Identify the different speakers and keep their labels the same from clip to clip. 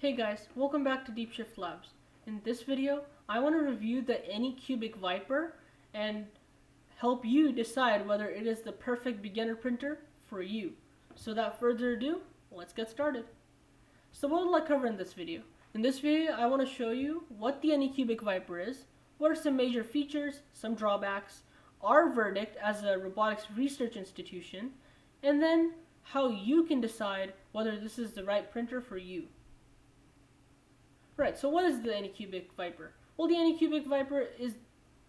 Speaker 1: Hey guys, welcome back to Deep Shift Labs. In this video, I want to review the Anycubic Vyper and help you decide whether it is the perfect beginner printer for you. So without further ado, let's get started. So what will I cover in this video? In this video, I want to show you what the Anycubic Vyper is, what are some major features, some drawbacks, our verdict as a robotics research institution, and then how you can decide whether this is the right printer for you. Right, so what is the Anycubic Vyper? Well, the Anycubic Vyper is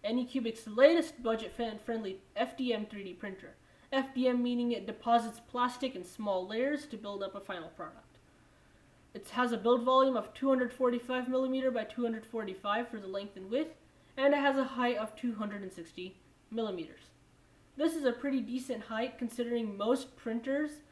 Speaker 1: Anycubic's latest budget-friendly FDM 3D printer. FDM meaning it deposits plastic in small layers to build up a final product. It has a build volume of 245mm by 245 for the length and width, and it has a height of 260mm. This is a pretty decent height considering most printers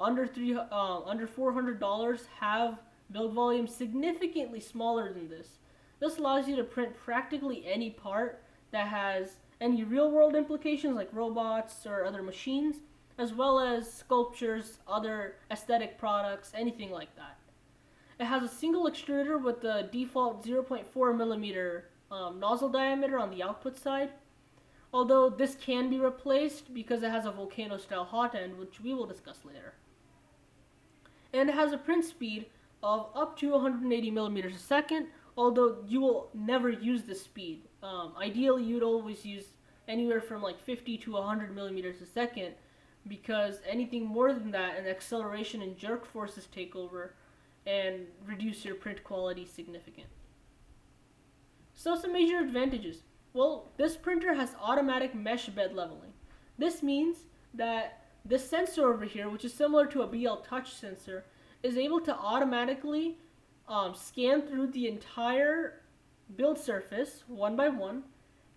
Speaker 1: under $400 have build volume significantly smaller than this. This allows you to print practically any part that has any real-world implications like robots or other machines, as well as sculptures, other aesthetic products, anything like that. It has a single extruder with the default 0.4mm nozzle diameter on the output side, although this can be replaced because it has a volcano-style hot end, which we will discuss later. And it has a print speed of up to 180mm a second, although you will never use this speed. Ideally, you'd always use anywhere from like 50 to 100mm a second, because anything more than that, an acceleration and jerk forces take over and reduce your print quality significantly. So some major advantages. Well, this printer has automatic mesh bed leveling. This means that this sensor over here, which is similar to a BL Touch sensor, is able to automatically scan through the entire build surface one by one,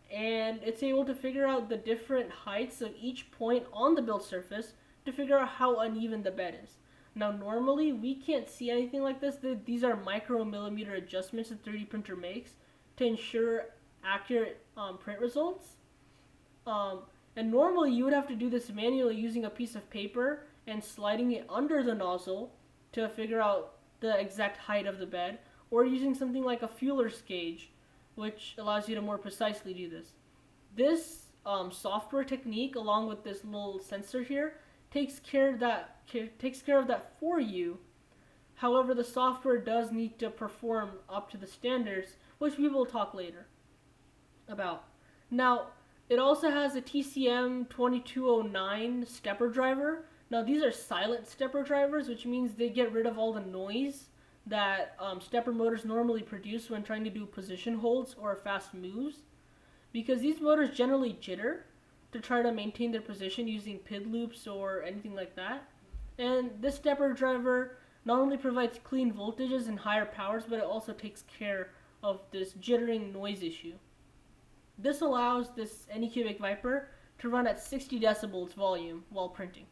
Speaker 1: and it's able to figure out the different heights of each point on the build surface to figure out how uneven the bed is. Now normally we can't see anything like this. These are micromillimeter adjustments the 3D printer makes to ensure accurate print results. And normally you would have to do this manually using a piece of paper and sliding it under the nozzle to figure out the exact height of the bed, or using something like a Fueller's gauge, which allows you to more precisely do this. This software technique, along with this little sensor here, takes care of that for you. However, the software does need to perform up to the standards, which we will talk later about. Now, it also has a TCM 2209 stepper driver. Now these are silent stepper drivers, which means they get rid of all the noise that stepper motors normally produce when trying to do position holds or fast moves, because these motors generally jitter to try to maintain their position using PID loops or anything like that. And this stepper driver not only provides clean voltages and higher powers, but it also takes care of this jittering noise issue. This allows this Anycubic Vyper to run at 60 decibels volume while printing.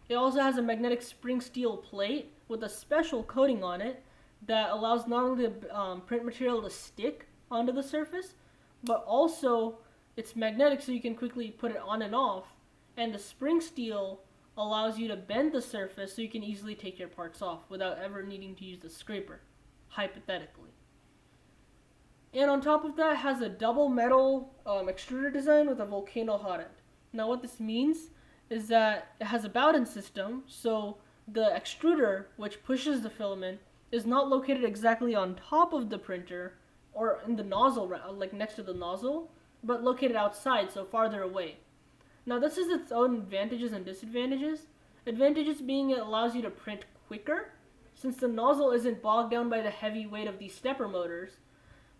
Speaker 1: It also has a magnetic spring steel plate with a special coating on it that allows not only the print material to stick onto the surface, but also it's magnetic so you can quickly put it on and off, and the spring steel allows you to bend the surface so you can easily take your parts off without ever needing to use the scraper, hypothetically. And on top of that, it has a double metal extruder design with a volcano hot end. Now what this means is that it has a Bowden system, so the extruder, which pushes the filament, is not located exactly on top of the printer or in the nozzle, like next to the nozzle, but located outside, so farther away. Now this has its own advantages and disadvantages. Advantages being it allows you to print quicker, since the nozzle isn't bogged down by the heavy weight of these stepper motors,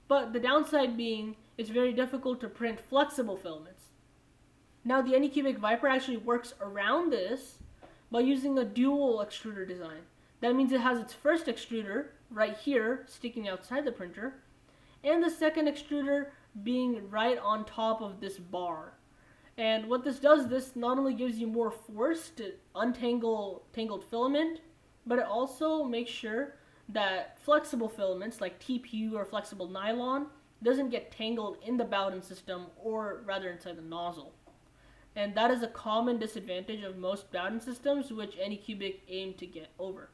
Speaker 1: but the downside being it's very difficult to print flexible filaments. Now the Anycubic Vyper actually works around this by using a dual extruder design. That means it has its first extruder right here sticking outside the printer, and the second extruder being right on top of this bar. And what this does, this not only gives you more force to untangle tangled filament, but it also makes sure that flexible filaments like TPU or flexible nylon doesn't get tangled in the Bowden system, or rather inside the nozzle. And that is a common disadvantage of most Bowden systems, which Anycubic aim to get over.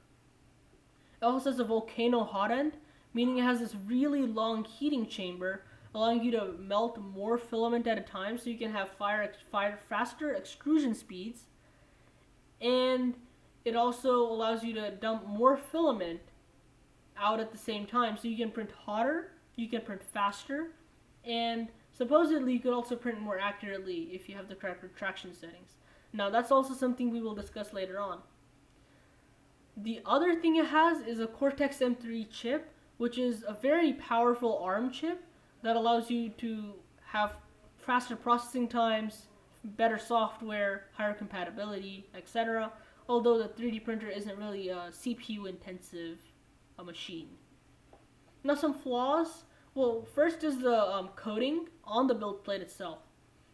Speaker 1: It also has a volcano hot end, meaning it has this really long heating chamber, allowing you to melt more filament at a time so you can have faster extrusion speeds. And it also allows you to dump more filament out at the same time, so you can print hotter, you can print faster, and supposedly you could also print more accurately if you have the correct retraction settings. Now that's also something we will discuss later on. The other thing it has is a Cortex M3 chip, which is a very powerful ARM chip that allows you to have faster processing times, better software, higher compatibility, etc. Although the 3D printer isn't really a CPU intensive machine. Now some flaws. Well, first is the coating on the build plate itself.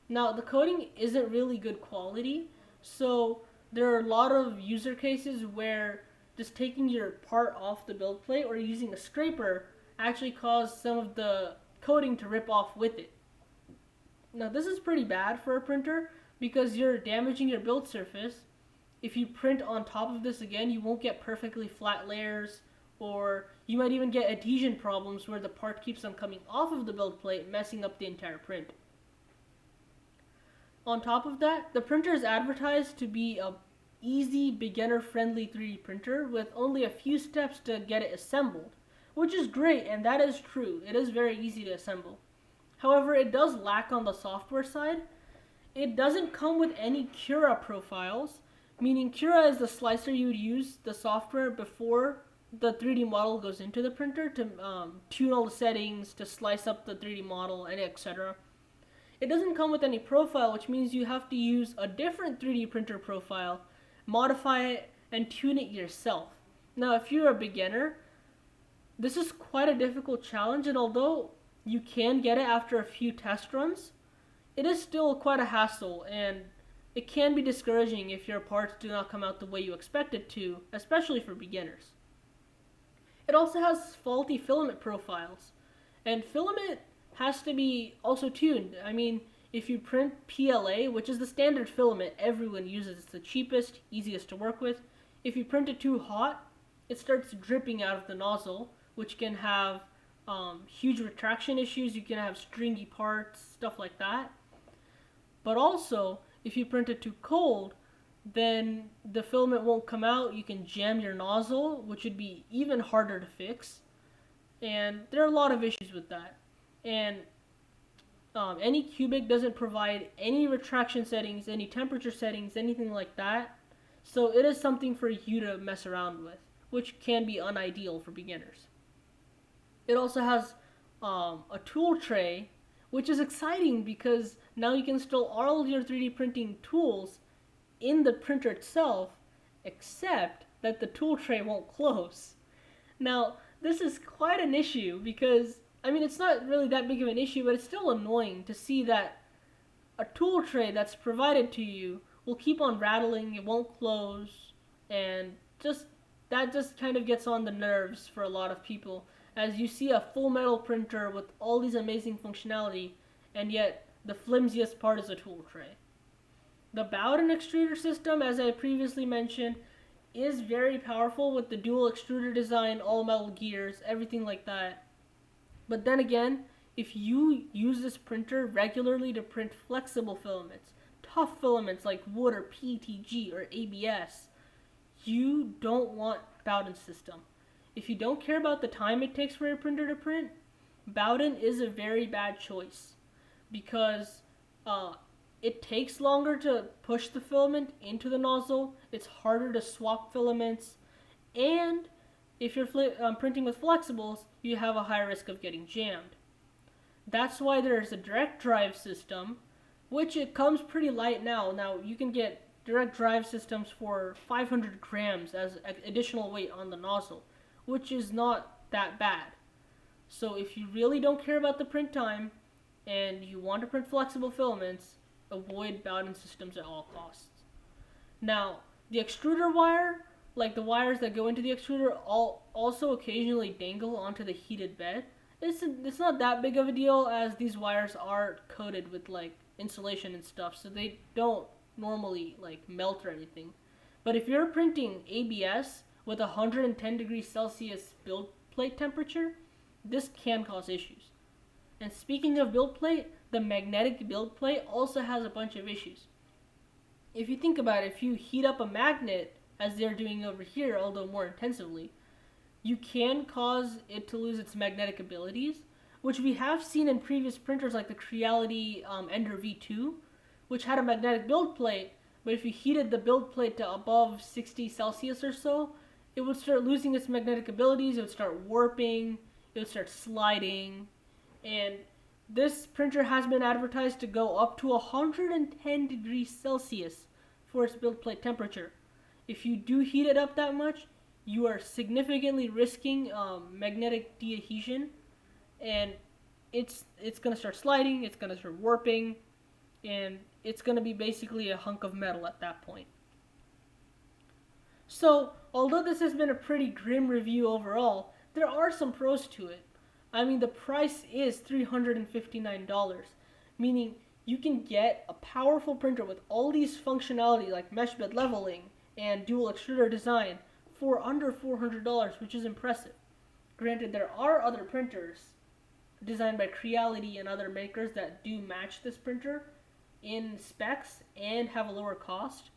Speaker 1: Now the coating isn't really good quality, so there are a lot of user cases where just taking your part off the build plate or using a scraper actually caused some of the coating to rip off with it. Now this is pretty bad for a printer because you're damaging your build surface. If you print on top of this again, you won't get perfectly flat layers, or you might even get adhesion problems where the part keeps on coming off of the build plate, messing up the entire print. On top of that, the printer is advertised to be a easy, beginner-friendly 3D printer with only a few steps to get it assembled, which is great, and that is true. It is very easy to assemble. However, it does lack on the software side. It doesn't come with any Cura profiles, meaning Cura is the slicer you would use the software before the 3D model goes into the printer to tune all the settings, to slice up the 3D model, and etc. It doesn't come with any profile, which means you have to use a different 3D printer profile, modify it, and tune it yourself. Now, if you're a beginner, this is quite a difficult challenge, and although you can get it after a few test runs, it is still quite a hassle, and it can be discouraging if your parts do not come out the way you expect it to, especially for beginners. It also has faulty filament profiles, and filament has to be also tuned. I mean, if you print PLA, which is the standard filament everyone uses, it's the cheapest, easiest to work with. If you print it too hot, it starts dripping out of the nozzle, which can have huge retraction issues. You can have stringy parts, stuff like that. But also, if you print it too cold, then the filament won't come out. You can jam your nozzle, which would be even harder to fix. And there are a lot of issues with that. And Anycubic doesn't provide any retraction settings, any temperature settings, anything like that. So it is something for you to mess around with, which can be unideal for beginners. It also has a tool tray, which is exciting because now you can install all of your 3D printing tools in the printer itself, except that the tool tray won't close. Now, this is quite an issue because, I mean, it's not really that big of an issue, but it's still annoying to see that a tool tray that's provided to you will keep on rattling, it won't close, and that just kind of gets on the nerves for a lot of people, as you see a full metal printer with all these amazing functionality, and yet the flimsiest part is a tool tray. The Bowden extruder system, as I previously mentioned, is very powerful with the dual extruder design, all metal gears, everything like that. But then again, if you use this printer regularly to print flexible filaments, tough filaments like wood or PETG or ABS, you don't want Bowden's system. If you don't care about the time it takes for your printer to print, Bowden is a very bad choice because it takes longer to push the filament into the nozzle, it's harder to swap filaments, and if you're printing with flexibles, you have a high risk of getting jammed. That's why there's a direct drive system, which it comes pretty light now. Now, you can get direct drive systems for 500 grams as additional weight on the nozzle, which is not that bad. So if you really don't care about the print time and you want to print flexible filaments, avoid Bowden systems at all costs. Now, the extruder wire, like the wires that go into the extruder, also occasionally dangle onto the heated bed. It's not that big of a deal, as these wires are coated with like insulation and stuff, so they don't normally like melt or anything. But if you're printing ABS, with 110 degrees Celsius build plate temperature, this can cause issues. And speaking of build plate, the magnetic build plate also has a bunch of issues. If you think about it, if you heat up a magnet, as they're doing over here, although more intensively, you can cause it to lose its magnetic abilities, which we have seen in previous printers like the Creality Ender V2, which had a magnetic build plate, but if you heated the build plate to above 60 Celsius or so, it would start losing its magnetic abilities, it would start warping, it would start sliding, and this printer has been advertised to go up to 110 degrees Celsius for its build plate temperature. If you do heat it up that much, you are significantly risking magnetic deadhesion, and it's going to start sliding, it's going to start warping, and it's going to be basically a hunk of metal at that point. So, although this has been a pretty grim review overall, there are some pros to it. I mean, the price is $359, meaning you can get a powerful printer with all these functionality like mesh bed leveling and dual extruder design for under $400, which is impressive. Granted, there are other printers designed by Creality and other makers that do match this printer in specs and have a lower cost.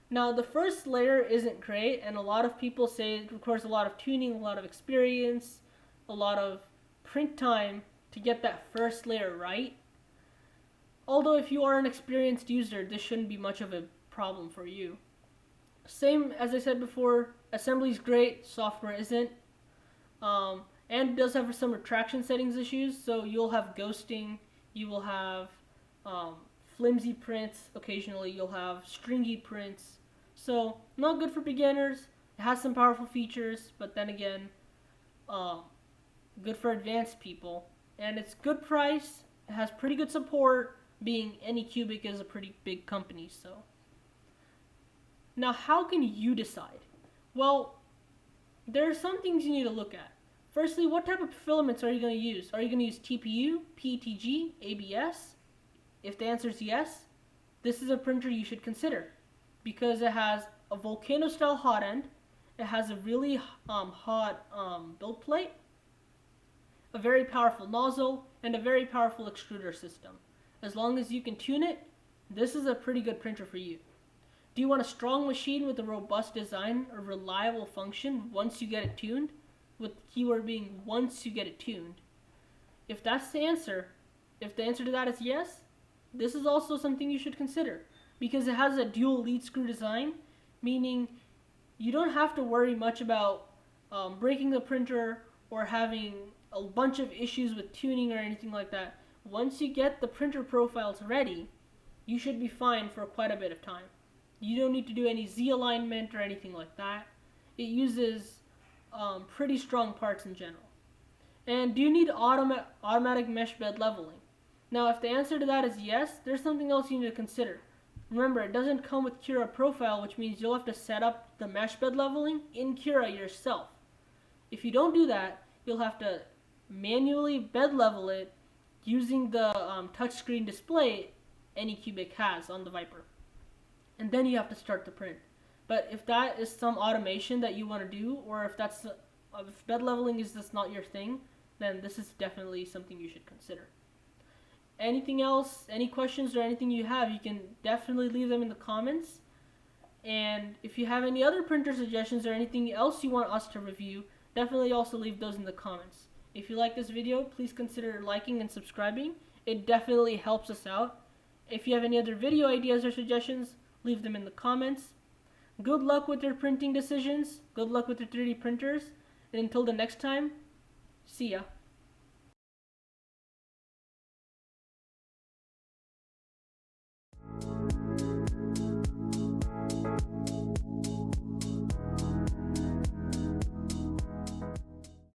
Speaker 1: Now, the first layer isn't great, and a lot of people say it requires a lot of tuning, a lot of experience, a lot of print time to get that first layer right. Although if you are an experienced user, this shouldn't be much of a problem for you. Same as I said before, assembly is great, software isn't. And it does have some retraction settings issues, so you'll have ghosting, you will have flimsy prints, occasionally you'll have stringy prints. So, not good for beginners. It has some powerful features, but then again, good for advanced people. And it's good price, it has pretty good support, being Anycubic is a pretty big company, so. Now, how can you decide? Well, there are some things you need to look at. Firstly, what type of filaments are you going to use? Are you going to use TPU, PETG, ABS? If the answer is yes, this is a printer you should consider because it has a volcano-style hot end, it has a really hot build plate, a very powerful nozzle, and a very powerful extruder system. As long as you can tune it, this is a pretty good printer for you. Do you want a strong machine with a robust design, a reliable function once you get it tuned? With the keyword being once you get it tuned. If that's the answer, if the answer to that is yes, this is also something you should consider because it has a dual lead screw design, meaning you don't have to worry much about breaking the printer or having a bunch of issues with tuning or anything like that. Once you get the printer profiles ready, you should be fine for quite a bit of time. You don't need to do any Z alignment or anything like that. It uses pretty strong parts in general. And do you need automatic mesh bed leveling? Now, if the answer to that is yes, there's something else you need to consider. Remember, it doesn't come with Cura profile, which means you'll have to set up the mesh bed leveling in Cura yourself. If you don't do that, you'll have to manually bed level it using the touchscreen display Anycubic has on the Vyper. And then you have to start the print. But if that is some automation that you want to do, or if bed leveling is just not your thing, then this is definitely something you should consider. Anything else, any questions or anything you have, you can definitely leave them in the comments. And if you have any other printer suggestions or anything else you want us to review, definitely also leave those in the comments. If you like this video, please consider liking and subscribing. It definitely helps us out. If you have any other video ideas or suggestions, leave them in the comments. Good luck with your printing decisions. Good luck with your 3D printers. And until the next time, see ya.